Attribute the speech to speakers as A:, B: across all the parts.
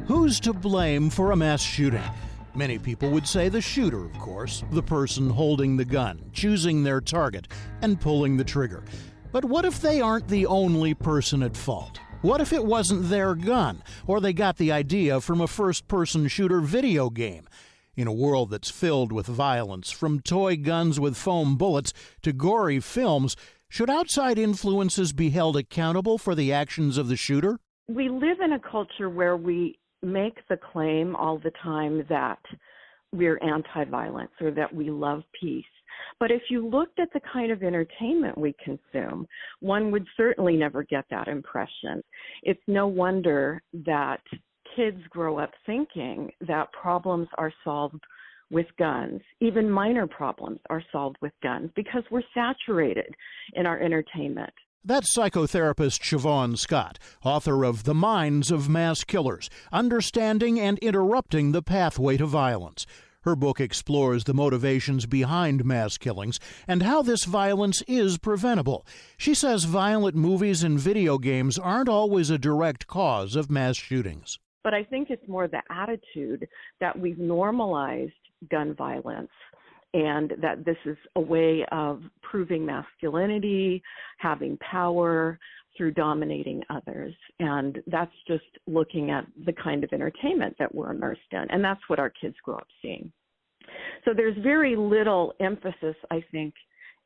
A: Who's to blame for a mass shooting? Many people would say the shooter, of course, the person holding the gun, choosing their target, and pulling the trigger. But what if they aren't the only person at fault? What if it wasn't their gun, or they got the idea from a first-person shooter video game? In a world that's filled with violence, from toy guns with foam bullets to gory films, should outside influences be held accountable for the actions of the shooter?
B: We live in a culture where we make the claim all the time that we're anti-violence or that we love peace. But if you looked at the kind of entertainment we consume, one would certainly never get that impression. It's no wonder that kids grow up thinking that problems are solved with guns. Even minor problems are solved with guns because we're saturated in our entertainment.
A: That's psychotherapist Siobhan Scott, author of The Minds of Mass Killers, Understanding and Interrupting the Pathway to Violence. Her book explores the motivations behind mass killings and how this violence is preventable. She says violent movies and video games aren't always a direct cause of mass shootings.
B: But I think it's more the attitude that we've normalized gun violence and that this is a way of proving masculinity, having power through dominating others. And that's just looking at the kind of entertainment that we're immersed in. And that's what our kids grow up seeing. So there's very little emphasis, I think,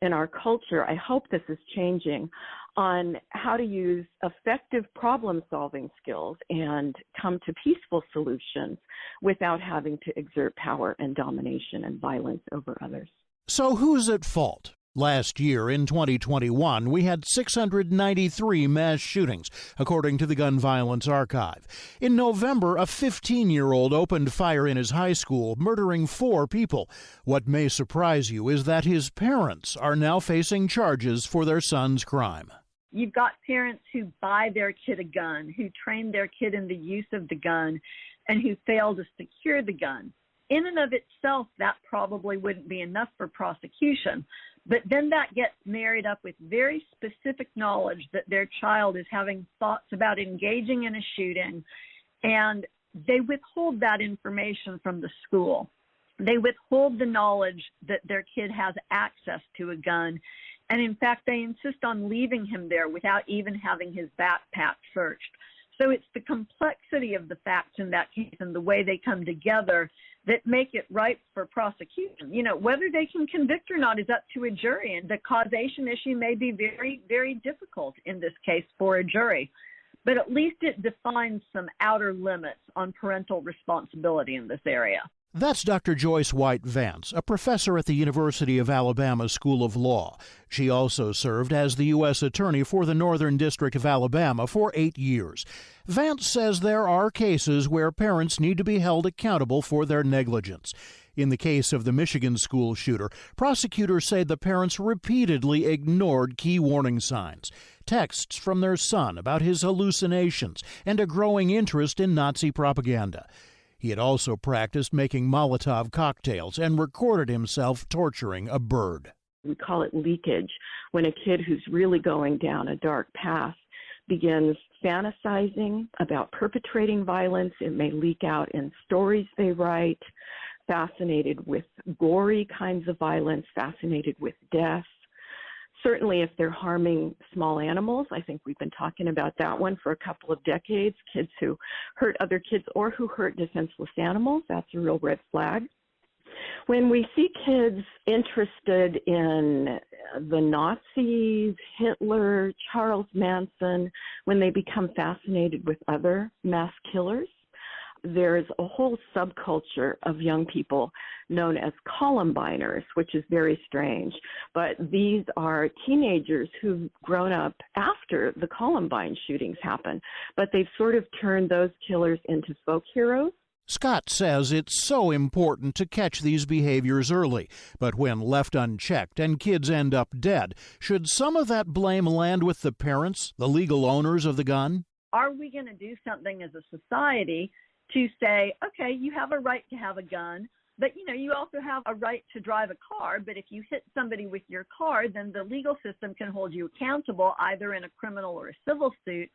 B: in our culture, I hope this is changing, on how to use effective problem-solving skills and come to peaceful solutions without having to exert power and domination and violence over others.
A: So who's at fault? Last year, in 2021, we had 693 mass shootings, according to the Gun Violence Archive. In November, a 15-year-old opened fire in his high school, murdering 4 people. What may surprise you is that his parents are now facing charges for their son's crime.
C: You've got parents who buy their kid a gun, who train their kid in the use of the gun, and who fail to secure the gun. In and of itself, that probably wouldn't be enough for prosecution. But then that gets married up with very specific knowledge that their child is having thoughts about engaging in a shooting, and they withhold that information from the school. They withhold the knowledge that their kid has access to a gun, and in fact, they insist on leaving him there without even having his backpack searched. So it's the complexity of the facts in that case and the way they come together that make it ripe for prosecution. You know, whether they can convict or not is up to a jury, and the causation issue may be very, very difficult in this case for a jury. But at least it defines some outer limits on parental responsibility in this area.
A: That's Dr. Joyce White Vance, a professor at the University of Alabama School of Law. She also served as the U.S. Attorney for the Northern District of Alabama for 8 years. Vance says there are cases where parents need to be held accountable for their negligence. In the case of the Michigan school shooter, prosecutors say the parents repeatedly ignored key warning signs, texts from their son about his hallucinations, and a growing interest in Nazi propaganda. He had also practiced making Molotov cocktails and recorded himself torturing a bird.
B: We call it leakage, when a kid who's really going down a dark path begins fantasizing about perpetrating violence. It may leak out in stories they write, fascinated with gory kinds of violence, fascinated with death. Certainly if they're harming small animals, I think we've been talking about that one for a couple of decades, kids who hurt other kids or who hurt defenseless animals, that's a real red flag. When we see kids interested in the Nazis, Hitler, Charles Manson, when they become fascinated with other mass killers, there's a whole subculture of young people known as Columbiners, which is very strange. But these are teenagers who've grown up after the Columbine shootings happened, but they've sort of turned those killers into folk heroes.
A: Scott says it's so important to catch these behaviors early, but when left unchecked and kids end up dead, should some of that blame land with the parents, the legal owners of the gun?
C: Are we going to do something as a society to say, okay, you have a right to have a gun, But, you also have a right to drive a car, but if you hit somebody with your car, then the legal system can hold you accountable either in a criminal or a civil suit.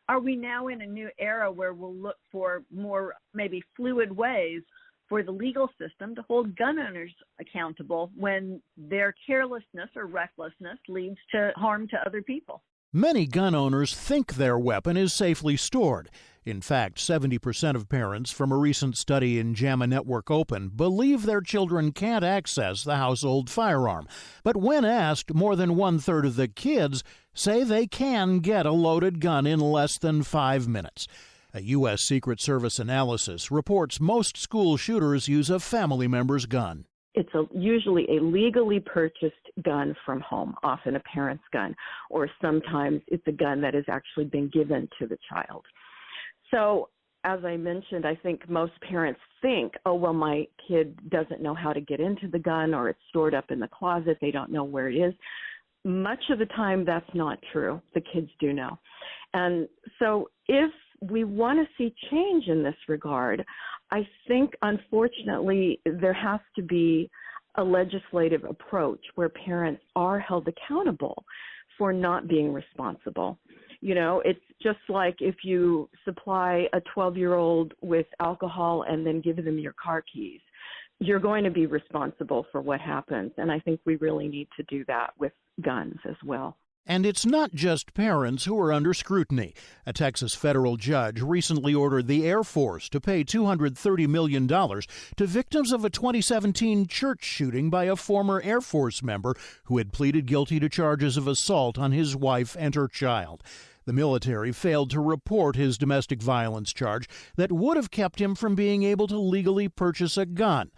C: Are we now in a new era where we'll look for more maybe fluid ways for the legal system to hold gun owners accountable when their carelessness or recklessness leads to harm to other people?
A: Many gun owners think their weapon is safely stored. In fact, 70% of parents from a recent study in JAMA Network Open believe their children can't access the household firearm. But when asked, more than one-third of the kids say they can get a loaded gun in less than 5 minutes. A U.S. Secret Service analysis reports most school shooters use a family member's gun.
B: It's usually a legally purchased gun from home, often a parent's gun, or sometimes it's a gun that has actually been given to the child. So, as I mentioned, I think most parents think, oh, well, my kid doesn't know how to get into the gun, or it's stored up in the closet, they don't know where it is. Much of the time, that's not true. The kids do know. And so if we want to see change in this regard, I think, unfortunately, there has to be a legislative approach where parents are held accountable for not being responsible. It's just like if you supply a 12-year-old with alcohol and then give them your car keys. You're going to be responsible for what happens, and I think we really need to do that with guns as well.
A: And it's not just parents who are under scrutiny. A Texas federal judge recently ordered the Air Force to pay $230 million to victims of a 2017 church shooting by a former Air Force member who had pleaded guilty to charges of assault on his wife and her child. The military failed to report his domestic violence charge that would have kept him from being able to legally purchase a gun.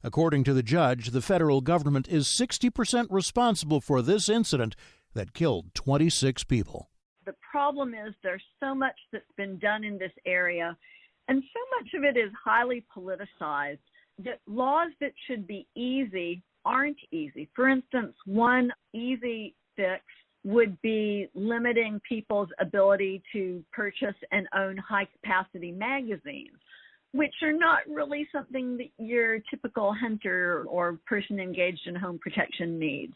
A: According to the judge, the federal government is 60% responsible for this incident that killed 26 people.
C: The problem is there's so much that's been done in this area, and so much of it is highly politicized, that laws that should be easy aren't easy. For instance, one easy fix would be limiting people's ability to purchase and own high-capacity magazines, which are not really something that your typical hunter or person engaged in home protection needs.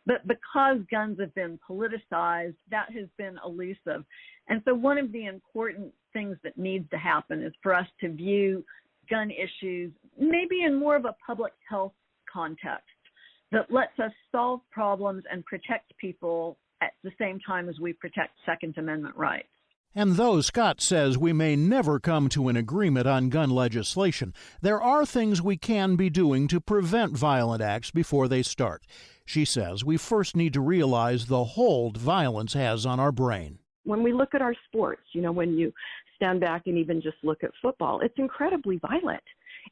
C: But because guns have been politicized, that has been elusive. And so one of the important things that needs to happen is for us to view gun issues maybe in more of a public health context that lets us solve problems and protect people at the same time as we protect Second Amendment rights.
A: And though Scott says we may never come to an agreement on gun legislation, there are things we can be doing to prevent violent acts before they start. She says we first need to realize the hold violence has on our brain.
B: When we look at our sports, when you stand back and even just look at football, it's incredibly violent.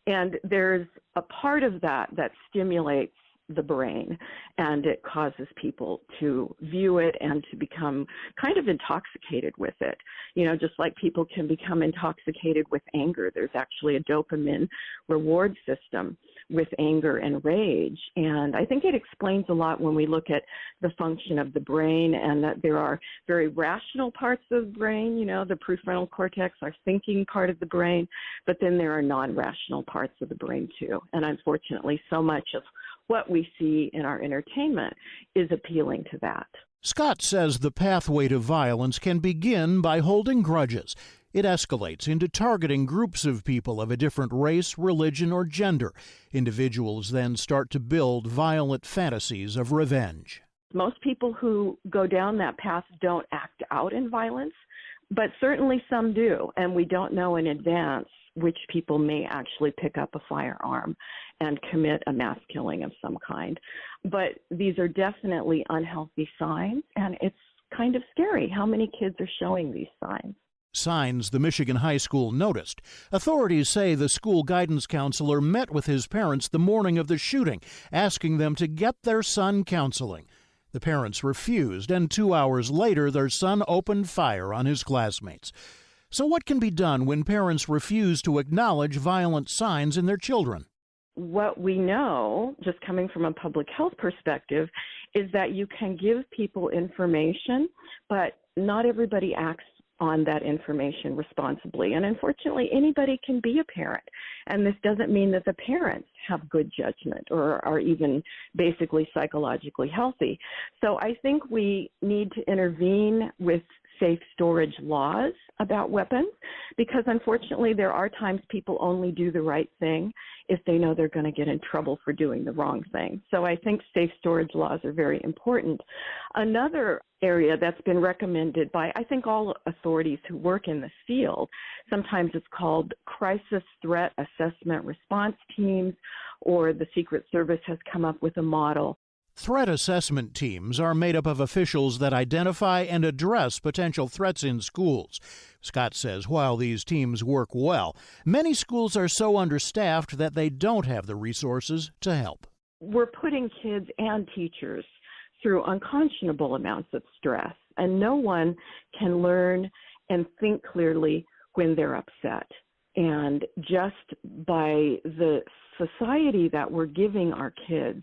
B: And there's a part of that that stimulates the brain, and it causes people to view it and to become kind of intoxicated with it. Just like people can become intoxicated with anger, there's actually a dopamine reward system with anger and rage. And I think it explains a lot when we look at the function of the brain, and that there are very rational parts of the brain, the prefrontal cortex, our thinking part of the brain, but then there are non-rational parts of the brain too. And unfortunately, so much of what we see in our entertainment is appealing to that.
A: Scott says the pathway to violence can begin by holding grudges. It escalates into targeting groups of people of a different race, religion, or gender. Individuals then start to build violent fantasies of revenge.
B: Most people who go down that path don't act out in violence, but certainly some do, and we don't know in advance which people may actually pick up a firearm and commit a mass killing of some kind. But these are definitely unhealthy signs, and it's kind of scary how many kids are showing these signs.
A: Signs the Michigan high school noticed. Authorities say the school guidance counselor met with his parents the morning of the shooting, asking them to get their son counseling. The parents refused, and 2 hours later, their son opened fire on his classmates. So what can be done when parents refuse to acknowledge violent signs in their children?
B: What we know, just coming from a public health perspective, is that you can give people information, but not everybody acts on that information responsibly. And unfortunately, anybody can be a parent. And this doesn't mean that the parents have good judgment or are even basically psychologically healthy. So I think we need to intervene with safe storage laws about weapons, because unfortunately there are times people only do the right thing if they know they're going to get in trouble for doing the wrong thing. So I think safe storage laws are very important. Another area that's been recommended by, I think, all authorities who work in the field, sometimes it's called crisis threat assessment response teams, or the Secret Service has come up with a model.
A: Threat assessment teams are made up of officials that identify and address potential threats in schools. Scott says while these teams work well, many schools are so understaffed that they don't have the resources to help.
B: We're putting kids and teachers through unconscionable amounts of stress, and no one can learn and think clearly when they're upset. And just by the society that we're giving our kids,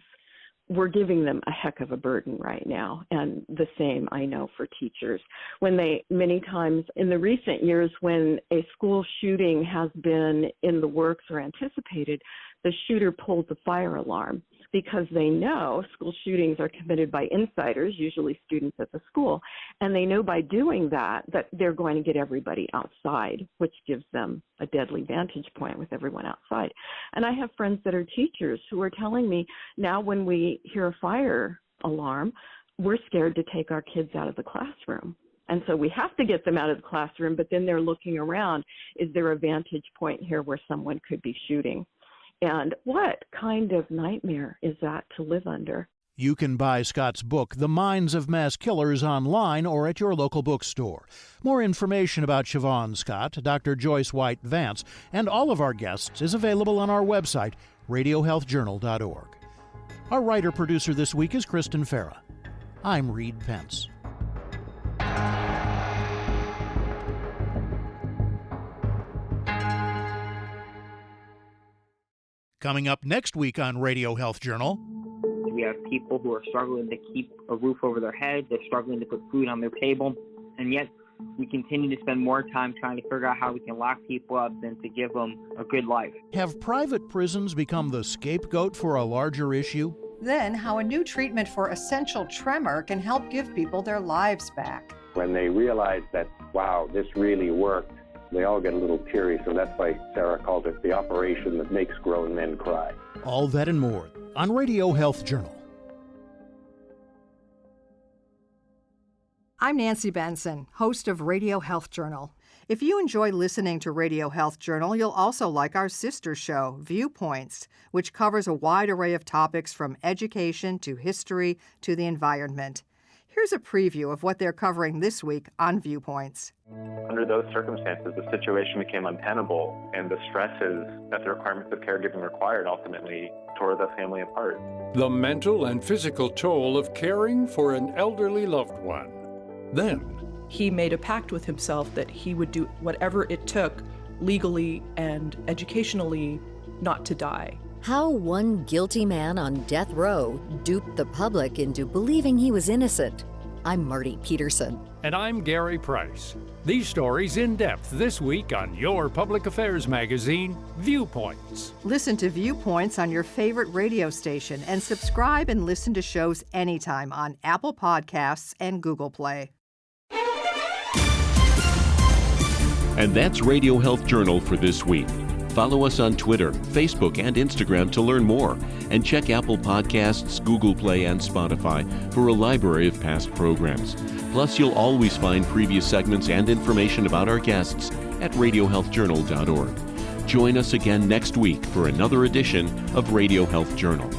B: we're giving them a heck of a burden right now, and the same I know for teachers. When they, many times in the recent years, when a school shooting has been in the works or anticipated, the shooter pulls the fire alarm because they know school shootings are committed by insiders, usually students at the school, and they know by doing that they're going to get everybody outside, which gives them a deadly vantage point with everyone outside. And I have friends that are teachers who are telling me now when we hear a fire alarm, we're scared to take our kids out of the classroom. And so we have to get them out of the classroom, but then they're looking around. Is there a vantage point here where someone could be shooting? And what kind of nightmare is that to live under?
A: You can buy Scott's book, The Minds of Mass Killers, online or at your local bookstore. More information about Siobhan Scott, Dr. Joyce White Vance, and all of our guests is available on our website, radiohealthjournal.org. Our writer-producer this week is Kristen Farah. I'm Reed Pence. Coming up next week on Radio Health Journal.
D: We have people who are struggling to keep a roof over their head. They're struggling to put food on their table. And yet we continue to spend more time trying to figure out how we can lock people up than to give them a good life.
A: Have private prisons become the scapegoat for a larger issue?
E: Then, how a new treatment for essential tremor can help give people their lives back.
F: When they realize that, wow, this really worked, they all get a little teary, so that's why Sarah calls it the operation that makes grown men cry.
A: All that and more on Radio Health Journal.
E: I'm Nancy Benson, host of Radio Health Journal. If you enjoy listening to Radio Health Journal, you'll also like our sister show, Viewpoints, which covers a wide array of topics from education to history to the environment. Here's a preview of what they're covering this week on Viewpoints.
G: Under those circumstances, the situation became untenable, and the stresses that the requirements of caregiving required ultimately tore the family apart.
H: The mental and physical toll of caring for an elderly loved one. Then,
I: he made a pact with himself that he would do whatever it took legally and educationally not to die.
J: How one guilty man on death row duped the public into believing he was innocent. I'm Marty Peterson.
H: And I'm Gary Price. These stories in depth this week on your public affairs magazine, Viewpoints.
E: Listen to Viewpoints on your favorite radio station and subscribe and listen to shows anytime on Apple Podcasts and Google Play.
K: And that's Radio Health Journal for this week. Follow us on Twitter, Facebook, and Instagram to learn more. And check Apple Podcasts, Google Play, and Spotify for a library of past programs. Plus, you'll always find previous segments and information about our guests at radiohealthjournal.org. Join us again next week for another edition of Radio Health Journal.